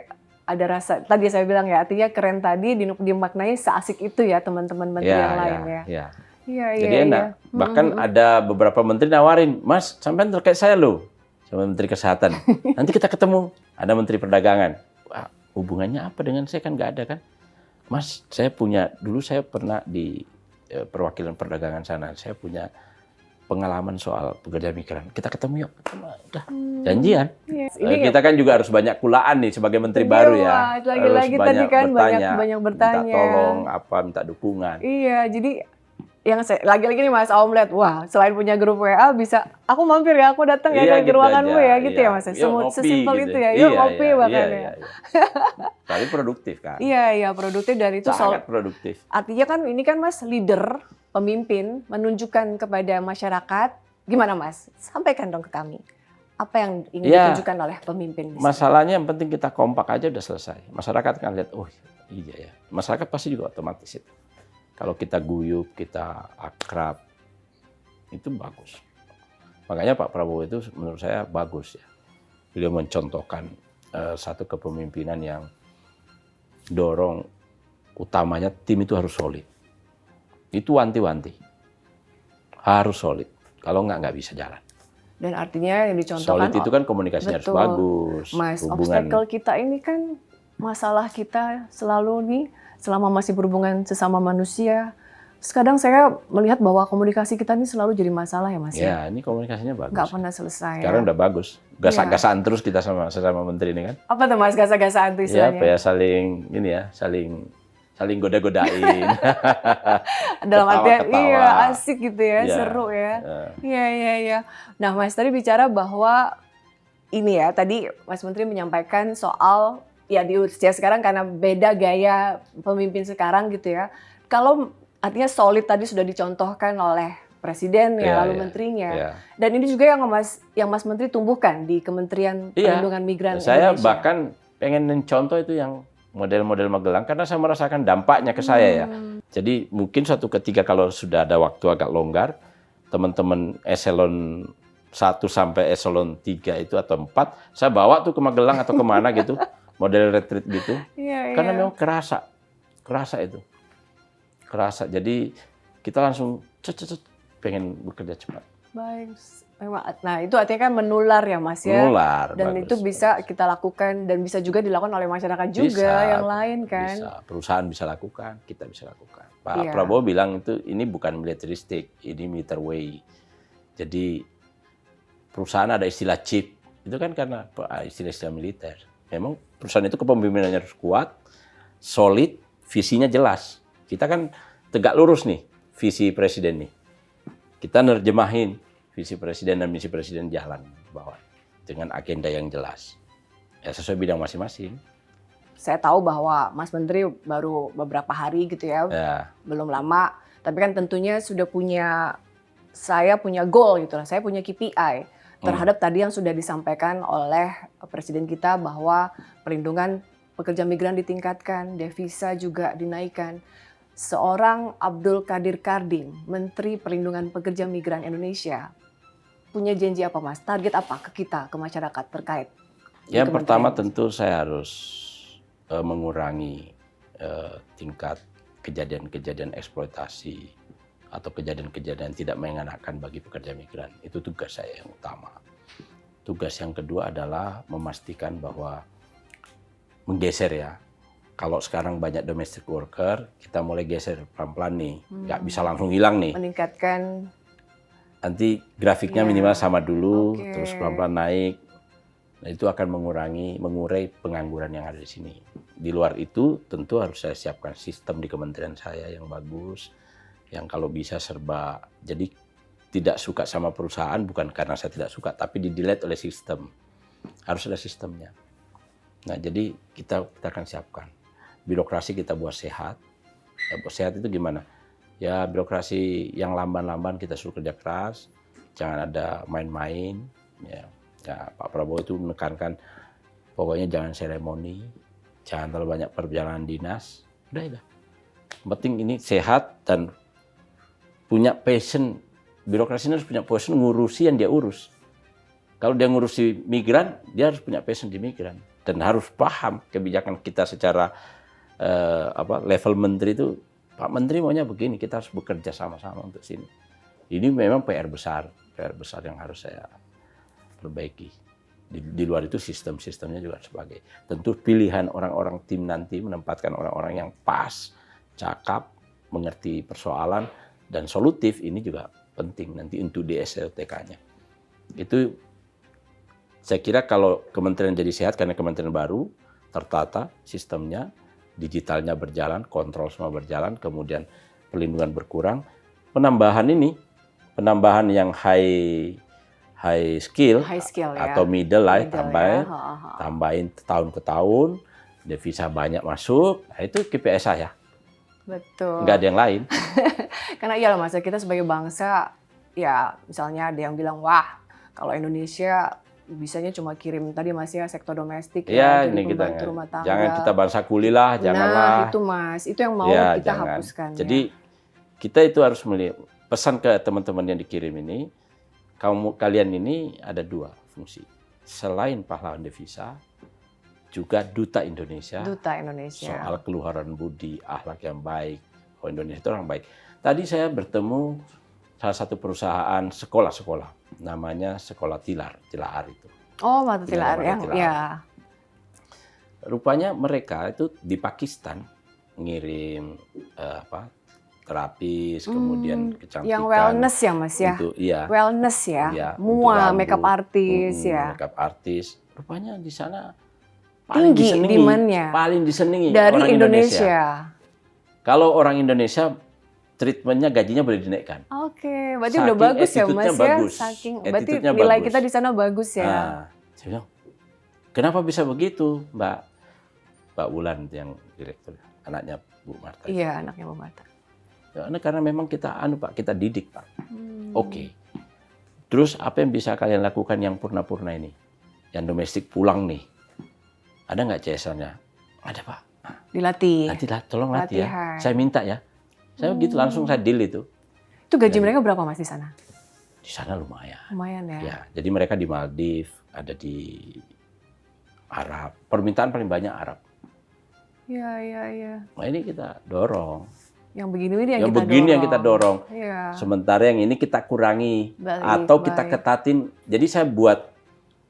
ada rasa, tadi saya bilang ya, artinya keren tadi dimaknai seasik itu ya teman-teman menteri yang lain ya. Iya. Jadi enak. Bahkan ada beberapa menteri nawarin, Mas sampean terkait saya loh. sama Menteri Kesehatan. Nanti kita ketemu, ada Menteri Perdagangan. Wah, hubungannya apa dengan saya, kan nggak ada kan? Mas, dulu saya pernah di perwakilan perdagangan sana, saya punya pengalaman soal pekerja migran. Kita ketemu yuk, udah janjian. Kita kan juga harus banyak kulaan nih sebagai menteri baru ya. Lagi-lagi tadi kan banyak bertanya. Minta tolong, minta dukungan. Iya, jadi yang lagi-lagi nih Mas Aom lihat, wah selain punya grup WA bisa, aku mampir ya, aku datang ya ke ruanganmu ya, gitu ya Mas. Sesimpel gitu. Itu ya, yuk ngopi bahkan ya. Tapi produktif kan. Iya, produktif dan itu sangat produktif. Artinya kan ini kan Mas leader, pemimpin, menunjukkan kepada masyarakat. Gimana Mas? Sampaikan dong ke kami. Apa yang ingin ditunjukkan oleh pemimpin? Masalahnya yang penting kita kompak aja udah selesai. Masyarakat kan lihat, oh iya ya. Masyarakat pasti juga otomatis itu. Kalau kita guyup, kita akrab, itu bagus. Makanya Pak Prabowo itu menurut saya bagus ya. Beliau mencontohkan satu kepemimpinan yang dorong utamanya tim itu harus solid. Itu wanti-wanti. Harus solid. Kalau nggak bisa jalan. Dan artinya yang dicontohkan... Solid itu kan komunikasinya harus bagus. Mas, obstacle kita ini kan masalah kita selalu nih, selama masih berhubungan sesama manusia. Kadang saya melihat bahwa komunikasi kita ini selalu jadi masalah ya Mas. Ya, ini komunikasinya bagus. Nggak pernah selesai. Sekarang udah bagus. Gasak-gasaan terus kita sesama menteri ini kan. Apa tuh Mas gasak-gasaan itu istilahnya? Ya, saling goda-godain. Dalam artian asik gitu ya, seru ya. Iya. Nah Mas tadi bicara bahwa ini ya, tadi Mas Menteri menyampaikan soal ya di usia sekarang karena beda gaya pemimpin sekarang gitu ya. Kalau artinya solid tadi sudah dicontohkan oleh Presiden lalu menterinya. Dan ini juga yang Mas Menteri tumbuhkan di Kementerian Perlindungan Migran Indonesia. Saya Indonesia. bahkan pengen mencontoh itu yang model-model Magelang karena saya merasakan dampaknya ke saya ya. Jadi mungkin suatu ketika kalau sudah ada waktu agak longgar, teman-teman eselon 1 sampai eselon 3 itu atau 4, saya bawa tuh ke Magelang atau kemana gitu, model retreat gitu. Karena memang kerasa itu. Kerasa. Jadi kita langsung pengen bekerja cepat. Baik. Nah itu artinya kan menular ya Mas ya. Menular. Dan bagus, itu bisa kita lakukan dan bisa juga dilakukan oleh masyarakat juga yang lain kan. Bisa. Perusahaan bisa lakukan, kita bisa lakukan. Pak Prabowo bilang itu ini bukan militaristik, ini military way. Jadi perusahaan ada istilah chip, itu kan karena istilah-istilah militer. Memang perusahaan itu kepemimpinannya harus kuat, solid, visinya jelas. Kita kan tegak lurus nih, visi presiden nih. Kita nerjemahin visi presiden dan misi presiden jalan bawah dengan agenda yang jelas. Ya sesuai bidang masing-masing. Saya tahu bahwa Mas Menteri baru beberapa hari gitu ya, belum lama. Tapi kan tentunya saya punya goal gitu lah, saya punya KPI terhadap tadi yang sudah disampaikan oleh Presiden kita bahwa perlindungan pekerja migran ditingkatkan, devisa juga dinaikkan. Seorang Abdul Qadir Karding, Menteri Perlindungan Pekerja Migran Indonesia, punya janji apa Mas? Target apa ke kita, ke masyarakat terkait? Yang pertama tentu saya harus mengurangi tingkat kejadian-kejadian eksploitasi atau kejadian-kejadian tidak mengenakan bagi pekerja migran. Itu tugas saya yang utama. Tugas yang kedua adalah memastikan bahwa menggeser ya. Kalau sekarang banyak domestic worker, kita mulai geser pelan-pelan nih. Nggak bisa langsung hilang nih. Meningkatkan. Nanti grafiknya minimal sama dulu, terus pelan-pelan naik. Nah, itu akan mengurai pengangguran yang ada di sini. Di luar itu tentu harus saya siapkan sistem di kementerian saya yang bagus, yang kalau bisa serba. Jadi tidak suka sama perusahaan bukan karena saya tidak suka, tapi di-delete oleh sistem. Harus ada sistemnya. Nah, jadi kita akan siapkan. Birokrasi kita buat sehat. Ya, buat sehat itu gimana? Ya birokrasi yang lamban-lamban kita suruh kerja keras, jangan ada main-main. Ya, Pak Prabowo itu menekankan pokoknya jangan seremoni, jangan terlalu banyak perjalanan dinas. Udah. Yang penting ini sehat dan punya passion. Birokrasi harus punya passion ngurusi yang dia urus. Kalau dia ngurusi migran, dia harus punya passion di migran dan harus paham kebijakan kita secara level menteri itu. Pak Menteri maunya begini, kita harus bekerja sama-sama untuk sini. Ini memang PR besar yang harus saya perbaiki. Di luar itu sistemnya juga sebagai. Tentu pilihan orang-orang tim nanti menempatkan orang-orang yang pas, cakap, mengerti persoalan, dan solutif ini juga penting nanti untuk di SLTK-nya. Itu saya kira kalau kementerian jadi sehat karena kementerian baru, tertata sistemnya, digitalnya berjalan, kontrol semua berjalan, kemudian perlindungan berkurang. Penambahan yang high skill atau middle lah, tambahin tahun ke tahun, devisa banyak masuk, nah itu KPI saya. Betul. Nggak ada yang lain. Karena iyalah Mas, kita sebagai bangsa, ya misalnya ada yang bilang, wah kalau Indonesia bisanya cuma kirim tadi Mas ya, sektor domestik ya, jadi ini pembantu kita, rumah tangga. Jangan kita bangsa kuli lah, janganlah. Nah itu Mas, itu yang mau ya, kita jangan. hapuskan. Jadi kita itu harus melihat, pesan ke teman-teman yang dikirim ini, kalian ini ada 2 fungsi. Selain pahlawan devisa, juga duta Indonesia. Duta Indonesia. Soal keluhuran budi, akhlak yang baik. Oh, Indonesia itu orang baik. Tadi saya bertemu salah satu perusahaan sekolah-sekolah, namanya Sekolah Tilaar itu. Oh, Mata Tilaar yang ya. Rupanya mereka itu di Pakistan ngirim terapis, kemudian kecantikan. Yang wellness ya Mas ya? Untuk, iya. Wellness ya? Iya, MUA, makeup artist ya? Makeup artist. Rupanya di sana tinggi demand-nya. Paling disenangi dari orang Indonesia. Kalau orang Indonesia, treatmentnya gajinya boleh dinaikkan. Oke, berarti udah bagus ya Mas bagus. ya? Berarti nilai kita di sana bagus ya? Nah, saya bilang, kenapa bisa begitu Mbak Wulan yang direktur, anaknya Bu Marta? Iya, anaknya Bu Marta. Karena memang kita Pak, kita didik Pak. Oke. Terus apa yang bisa kalian lakukan yang purna-purna ini? Yang domestik pulang nih. Ada nggak CSR-nya? Ada Pak. Dilatih. Nanti tolong latih ya. Saya minta ya. Saya gitu langsung saya deal itu. Itu gaji mereka berapa Mas di sana? Di sana lumayan. Lumayan ya. Ya, jadi mereka di Maldives, ada di Arab. Permintaan paling banyak Arab. Iya. Nah ini kita dorong. Yang begini yang kita begini dorong. Yang kita dorong. Iya. Sementara yang ini kita kurangi atau kita ketatin. Jadi saya buat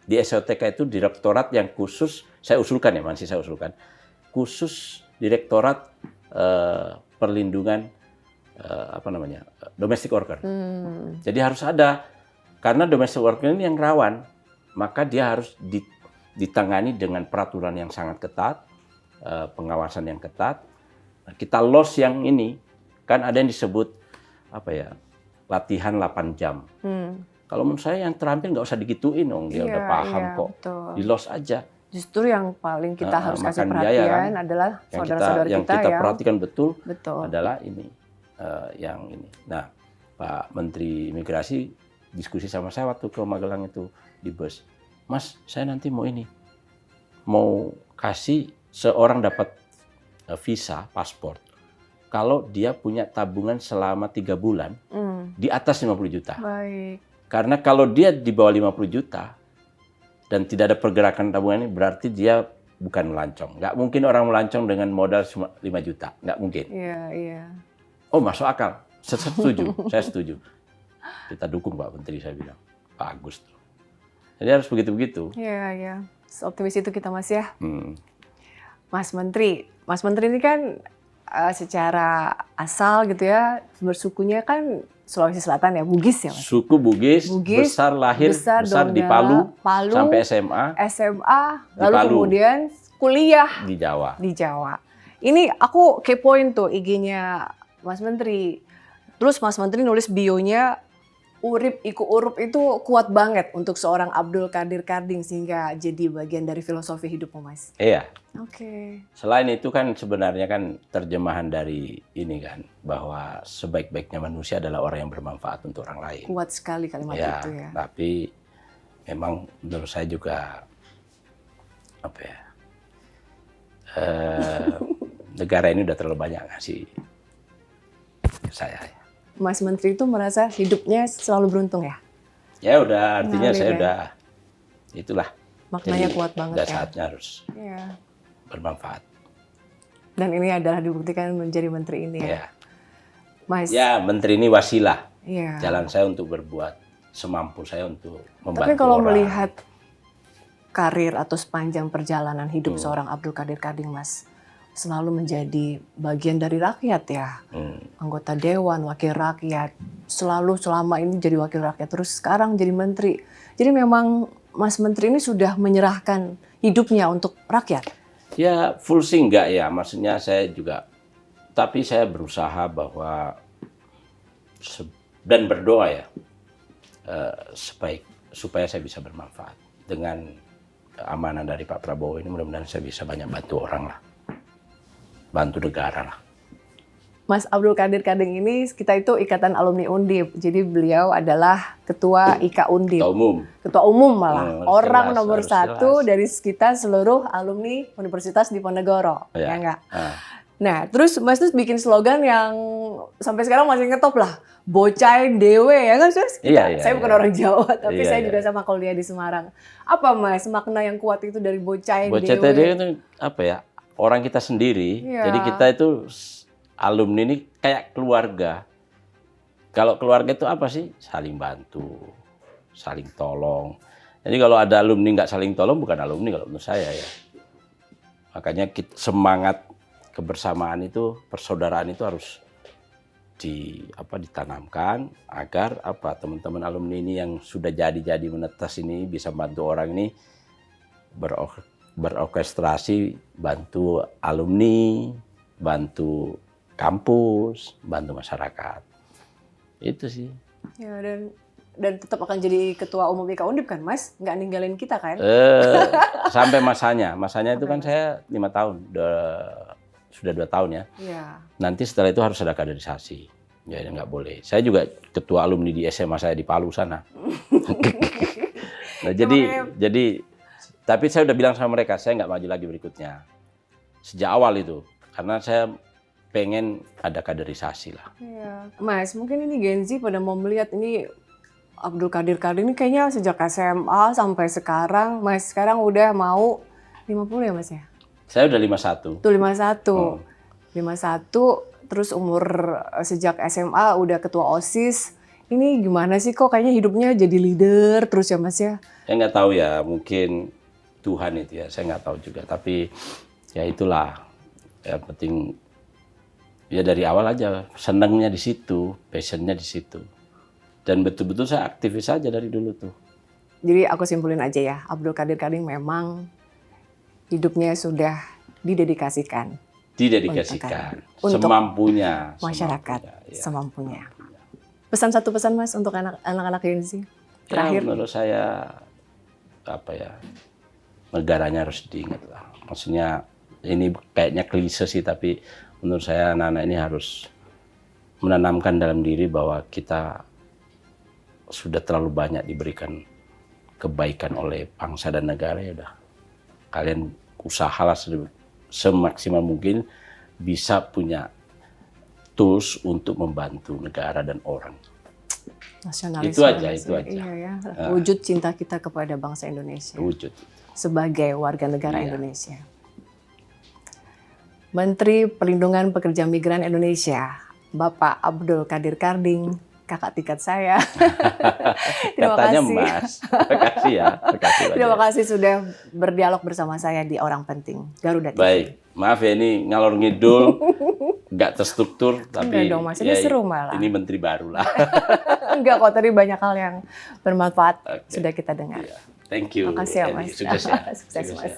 di SOTK itu direktorat yang khusus, saya usulkan ya, masih saya usulkan, khusus direktorat perlindungan domestic worker. Jadi harus ada, karena domestic worker ini yang rawan, maka dia harus ditangani dengan peraturan yang sangat ketat, pengawasan yang ketat. Kita loss yang ini, kan ada yang disebut latihan 8 jam. Kalau menurut saya yang terampil nggak usah digituin dong, dia udah paham kok. Betul. Di loss aja. Justru yang paling kita harus kasih perhatian adalah saudara-saudara yang kita ya. Perhatikan betul. Adalah ini, yang ini. Nah, Pak Menteri Imigrasi diskusi sama saya waktu ke Magelang itu di bus. Mas, saya nanti mau kasih seorang dapat visa, paspor, kalau dia punya tabungan selama 3 bulan di atas 50 juta. Baik. Karena kalau dia di bawah 50 juta dan tidak ada pergerakan tabungan ini, berarti dia bukan melancong. Nggak mungkin orang melancong dengan modal cuma 5 juta. Nggak mungkin. Iya. Oh, masuk akal. Saya setuju. Saya setuju. Kita dukung Pak Menteri, saya bilang. Bagus tuh. Jadi harus begitu-begitu. Iya. Optimis itu kita Mas ya. Mas Menteri ini kan secara asal gitu ya, bersukunya kan Sulawesi Selatan ya, Bugis ya Mas? Suku Bugis besar Donggala, di Palu sampai SMA, lalu kemudian kuliah di Jawa. Ini aku kepoin tuh IG-nya Mas Menteri. Terus Mas Menteri nulis bionya, urip iku urup itu kuat banget untuk seorang Abdul Qadir Karding sehingga jadi bagian dari filosofi hidupmu Mas. Iya. Oke. Selain itu kan sebenarnya kan terjemahan dari ini kan, bahwa sebaik-baiknya manusia adalah orang yang bermanfaat untuk orang lain. Kuat sekali kalimat itu ya. Tapi memang menurut saya juga negara ini udah terlalu banyak ngasih saya. Mas Menteri itu merasa hidupnya selalu beruntung ya? Ya udah, artinya saya udah itulah. Maknanya kuat banget udah ya. Saatnya harus bermanfaat. Dan ini adalah dibuktikan menjadi menteri ini ya. Ya. Mas. Ya, menteri ini wasilah. Ya. Jalan saya untuk berbuat semampu saya untuk membantu Tapi kalau orang. melihat karir atau sepanjang perjalanan hidup seorang Abdul Qadir Karding, Mas, selalu menjadi bagian dari rakyat ya, anggota dewan, wakil rakyat, selalu selama ini jadi wakil rakyat, terus sekarang jadi menteri. Jadi memang Mas Menteri ini sudah menyerahkan hidupnya untuk rakyat. Ya full sih enggak ya, maksudnya saya juga, tapi saya berusaha bahwa dan berdoa ya supaya saya bisa bermanfaat dengan keamanan dari Pak Prabowo ini, mudah-mudahan saya bisa banyak bantu orang lah, bantu negara lah. Mas Abdul Qadir Karding ini kita itu ikatan alumni Undip, jadi beliau adalah ketua IKA Undip, ketua umum malah, orang jelas, nomor satu dari kita seluruh alumni Universitas Diponegoro, ya enggak? Nah, terus Mas tuh bikin slogan yang sampai sekarang masih ngetop lah, bocah dewe ya kan, Sus? Saya bukan orang Jawa, tapi saya juga sama kuliah di Semarang. Apa Mas makna yang kuat itu dari bocah dewe? Bocah dewe itu apa ya? Orang kita sendiri. Jadi kita itu alumni ini kayak keluarga. Kalau keluarga itu apa sih? Saling bantu, saling tolong. Jadi kalau ada alumni nggak saling tolong, bukan alumni kalau menurut saya ya. Makanya semangat kebersamaan itu, persaudaraan itu harus ditanamkan agar teman-teman alumni ini yang sudah jadi menetas ini bisa bantu orang ini berorkestrasi, bantu alumni, bantu kampus, bantu masyarakat. Itu sih. Ya, dan tetap akan jadi ketua umum IKA Undip kan, Mas? Nggak ninggalin kita kan? Sampai masanya itu kan saya 5 tahun, sudah 2 tahun ya. Nanti setelah itu harus ada kaderisasi. Ya nggak boleh. Saya juga ketua alumni di SMA saya di Palu sana. Nah, jadi tapi saya udah bilang sama mereka, saya nggak maju lagi berikutnya. Sejak awal itu, karena saya pengen ada kaderisasi lah. Iya. Mas, mungkin ini Gen Z pada mau melihat ini Abdul Qadir Karding ini kayaknya sejak SMA sampai sekarang, Mas sekarang udah mau 50 ya Mas ya? Saya udah 51. Tuh 51. 51, terus umur sejak SMA udah ketua OSIS. Ini gimana sih kok kayaknya hidupnya jadi leader terus ya Mas ya? Saya nggak tahu ya, mungkin Tuhan itu ya, saya nggak tahu juga. Tapi ya itulah, yang penting ya dari awal aja senangnya di situ, passionnya di situ, dan betul-betul saya aktivis aja dari dulu tuh. Jadi aku simpulin aja ya, Abdul Qadir Karding memang hidupnya sudah didedikasikan untuk semampunya masyarakat, semampunya. Pesan satu pesan Mas untuk anak-anak Gen Z terakhir. Ya, menurut saya negaranya harus diingat lah. Maksudnya ini kayaknya klise sih, tapi menurut saya anak-anak ini harus menanamkan dalam diri bahwa kita sudah terlalu banyak diberikan kebaikan oleh bangsa dan negara. Ya udah, kalian usahalah semaksimal mungkin bisa punya tools untuk membantu negara dan orang. Nasionalisme. Itu aja. Iya ya. Wujud cinta kita kepada bangsa Indonesia. Wujud. Sebagai warga negara Indonesia. Menteri Perlindungan Pekerja Migran Indonesia, Bapak Abdul Qadir Karding, kakak tingkat saya. Terima Katanya kasih. Mas. Terima kasih ya. Terima kasih sudah berdialog bersama saya di Orang Penting Garuda TV. Baik, maaf ya ini ngalor ngidul, nggak terstruktur, tapi enggak dong Mas, ini seru malah. Ini menteri baru lah. Enggak kok, tadi banyak hal yang bermanfaat sudah kita dengar. Thank you. Terima kasih ya Mas. Sukses ya. Sukses Mas.